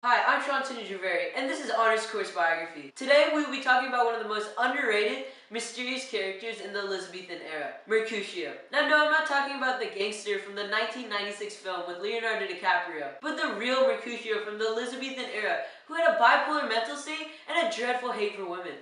Hi, I'm Shantanu Jhaveri, and this is Honors Course Biography. Today we will be talking about one of the most underrated, mysterious characters in the Elizabethan era, Mercutio. Now no, I'm not talking about the gangster from the 1996 film with Leonardo DiCaprio, but the real Mercutio from the Elizabethan era, who had a bipolar mental state and a dreadful hate for women.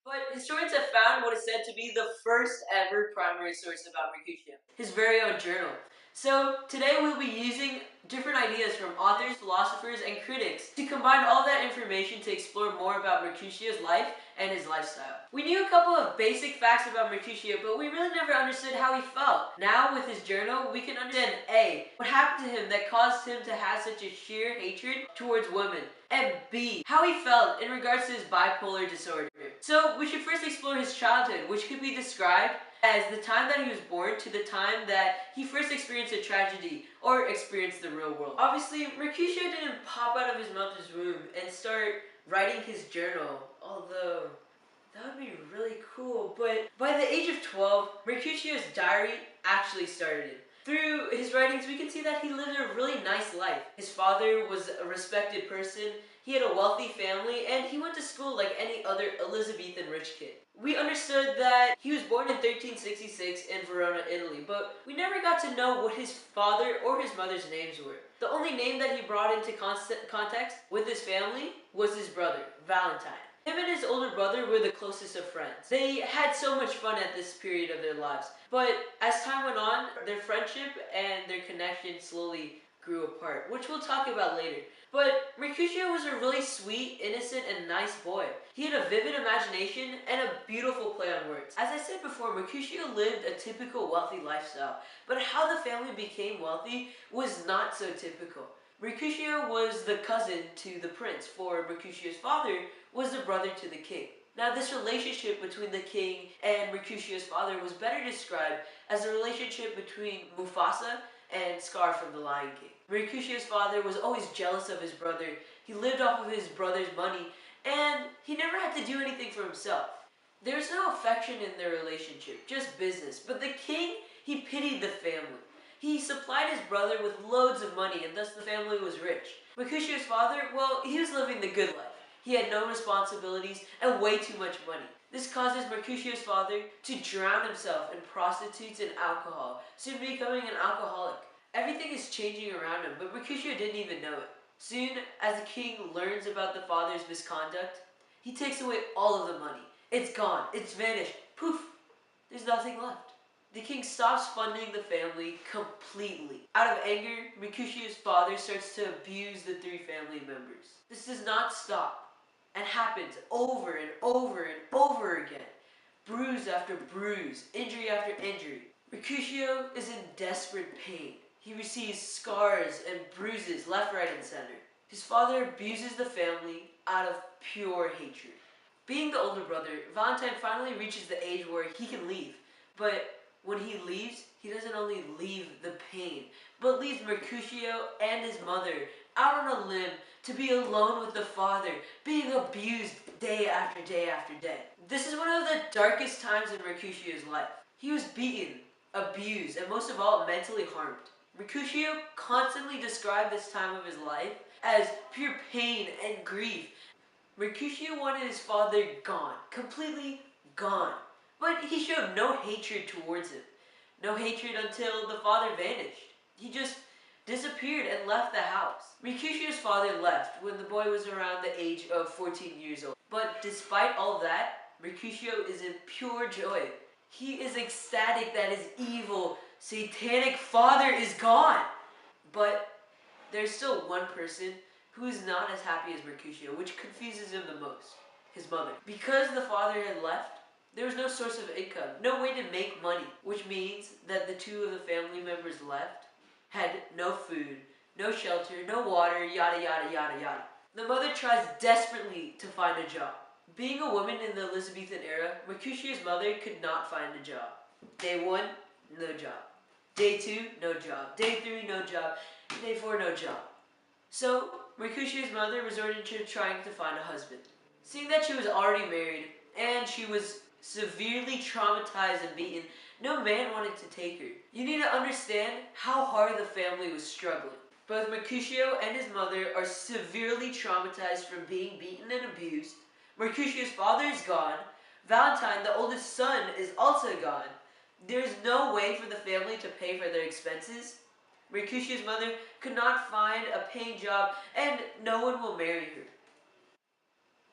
But historians have found what is said to be the first ever primary source about Mercutio, his very own journal. So today we'll be using different ideas from authors, philosophers, and critics to combine all that information to explore more about Mercutio's life and his lifestyle. We knew a couple of basic facts about Mercutio, but we really never understood how he felt. Now with his journal, we can understand A, what happened to him that caused him to have such a sheer hatred towards women, and B, how he felt in regards to his bipolar disorder. So we should first explore his childhood, which could be described as the time that he was born to the time that he first experienced a tragedy or experienced the real world. Obviously, Mercutio didn't pop out of his mother's womb and start writing his journal, although that would be really cool. But by the age of 12, Mercutio's diary actually started. Through his writings, we can see that he lived a really nice life. His father was a respected person, he had a wealthy family, and he went to school like any other Elizabethan rich kid. We understood that he was born in 1366 in Verona, Italy, but we never got to know what his father or his mother's names were. The only name that he brought into context with his family was his brother, Valentine. Him and his older brother were the closest of friends. They had so much fun at this period of their lives. But as time went on, their friendship and their connection slowly grew apart, which we'll talk about later. But Mercutio was a really sweet, innocent, and nice boy. He had a vivid imagination and a beautiful play on words. As I said before, Mercutio lived a typical wealthy lifestyle, but how the family became wealthy was not so typical. Mercutio was the cousin to the prince, for Mercutio's father was the brother to the king. Now this relationship between the king and Mercutio's father was better described as a relationship between Mufasa and Scar from The Lion King. Mercutio's father was always jealous of his brother, he lived off of his brother's money, and he never had to do anything for himself. There was no affection in their relationship, just business, but the king, he pitied the family. He supplied his brother with loads of money, and thus the family was rich. Mercutio's father, well, he was living the good life. He had no responsibilities and way too much money. This causes Mercutio's father to drown himself in prostitutes and alcohol, soon becoming an alcoholic. Everything is changing around him, but Mercutio didn't even know it. Soon, as the king learns about the father's misconduct, he takes away all of the money. It's gone. It's vanished. Poof! There's nothing left. The king stops funding the family completely. Out of anger, Mercutio's father starts to abuse the three family members. This does not stop and happens over and over and over again. Bruise after bruise, injury after injury. Mercutio is in desperate pain. He receives scars and bruises left, right, and center. His father abuses the family out of pure hatred. Being the older brother, Valentine finally reaches the age where he can leave. But when he leaves, he doesn't only leave the pain, but leaves Mercutio and his mother out on a limb to be alone with the father, being abused day after day after day. This is one of the darkest times in Mercutio's life. He was beaten, abused, and most of all, mentally harmed. Mercutio constantly described this time of his life as pure pain and grief. Mercutio wanted his father gone, completely gone. But he showed no hatred towards him. No hatred until the father vanished. He just disappeared and left the house. Mercutio's father left when the boy was around the age of 14 years old. But despite all that, Mercutio is in pure joy. He is ecstatic that his evil, satanic father is gone. But there's still one person who is not as happy as Mercutio, which confuses him the most: his mother. Because the father had left, there was no source of income, no way to make money, which means that the two of the family members left had no food, no shelter, no water, yada yada yada yada. The mother tries desperately to find a job. Being a woman in the Elizabethan era, Mercutio's mother could not find a job. Day 1, no job. Day 2, no job. Day 3, no job. Day 4, no job. So, Mercutio's mother resorted to trying to find a husband. Seeing that she was already married, and she was severely traumatized and beaten, no man wanted to take her. You need to understand how hard the family was struggling. Both Mercutio and his mother are severely traumatized from being beaten and abused. Mercutio's father is gone. Valentine, the oldest son, is also gone. There's no way for the family to pay for their expenses. Mercutio's mother could not find a paying job, and no one will marry her.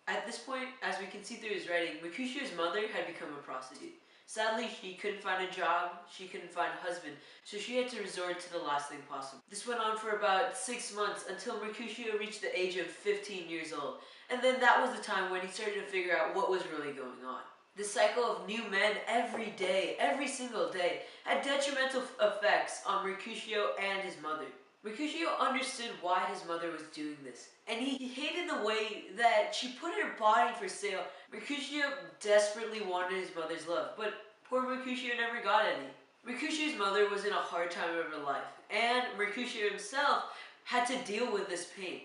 At this point, as we can see through his writing, Mercutio's mother had become a prostitute. Sadly, she couldn't find a job, she couldn't find a husband, so she had to resort to the last thing possible. This went on for about 6 months until Mercutio reached the age of 15 years old, and then that was the time when he started to figure out what was really going on. The cycle of new men every day, every single day, had detrimental effects on Mercutio and his mother. Mercutio understood why his mother was doing this, and he hated the way that she put her body for sale. Mercutio desperately wanted his mother's love, but poor Mercutio never got any. Mercutio's mother was in a hard time of her life, and Mercutio himself had to deal with this pain.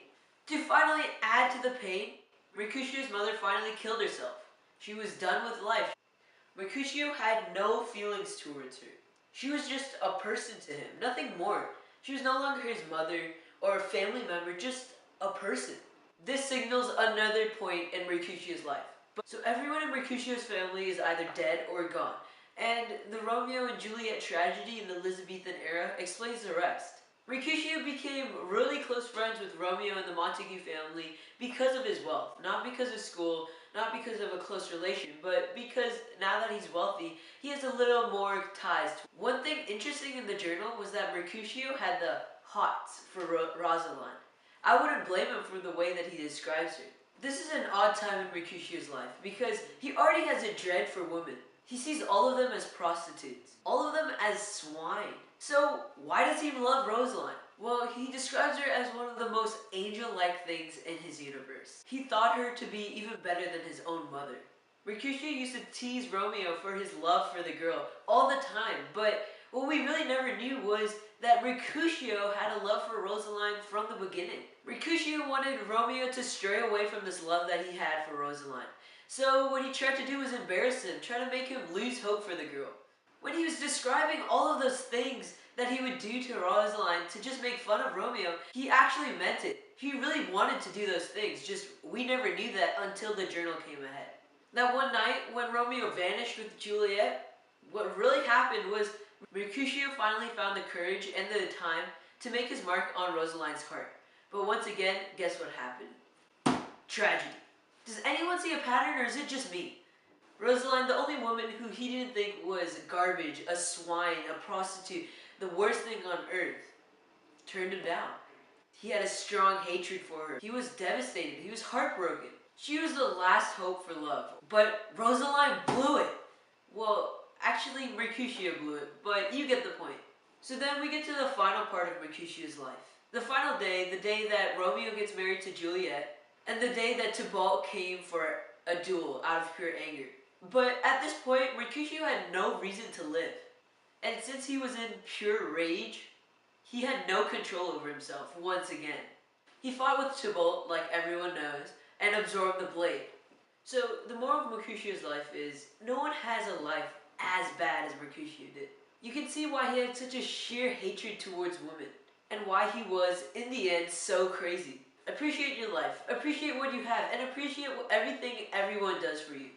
To finally add to the pain, Mercutio's mother finally killed herself. She was done with life. Mercutio had no feelings towards her. She was just a person to him, nothing more. She was no longer his mother or a family member, just a person. This signals another point in Mercutio's life. So everyone in Mercutio's family is either dead or gone, and the Romeo and Juliet tragedy in the Elizabethan era explains the rest. Mercutio became really close friends with Romeo and the Montague family because of his wealth, not because of school, not because of a close relation, but because now that he's wealthy, he has a little more ties. One thing interesting in the journal was that Mercutio had the hots for Rosaline. I wouldn't blame him for the way that he describes her. This is an odd time in Mercutio's life because he already has a dread for women. He sees all of them as prostitutes, all of them as swine. So why does he love Rosaline? Well, he describes her as one of the most angel-like things in his universe. He thought her to be even better than his own mother. Mercutio used to tease Romeo for his love for the girl all the time, but what we really never knew was that Mercutio had a love for Rosaline from the beginning. Mercutio wanted Romeo to stray away from this love that he had for Rosaline. So what he tried to do was embarrass him, try to make him lose hope for the girl. When he was describing all of those things that he would do to Rosaline to just make fun of Romeo, he actually meant it. He really wanted to do those things, just we never knew that until the journal came ahead. That one night when Romeo vanished with Juliet, what really happened was Mercutio finally found the courage and the time to make his mark on Rosaline's heart. But once again, guess what happened? Tragedy. Does anyone see a pattern, or is it just me? Rosaline, the only woman who he didn't think was garbage, a swine, a prostitute, the worst thing on earth, turned him down. He had a strong hatred for her. He was devastated. He was heartbroken. She was the last hope for love. But Rosaline blew it. Well, actually Mercutio blew it, but you get the point. So then we get to the final part of Mercutio's life. The final day, the day that Romeo gets married to Juliet, and the day that Tybalt came for a duel out of pure anger. But at this point, Mercutio had no reason to live. And since he was in pure rage, he had no control over himself once again. He fought with Tybalt, like everyone knows, and absorbed the blade. So the moral of Mercutio's life is, no one has a life as bad as Mercutio did. You can see why he had such a sheer hatred towards women, and why he was, in the end, so crazy. Appreciate your life, appreciate what you have, and appreciate everything everyone does for you.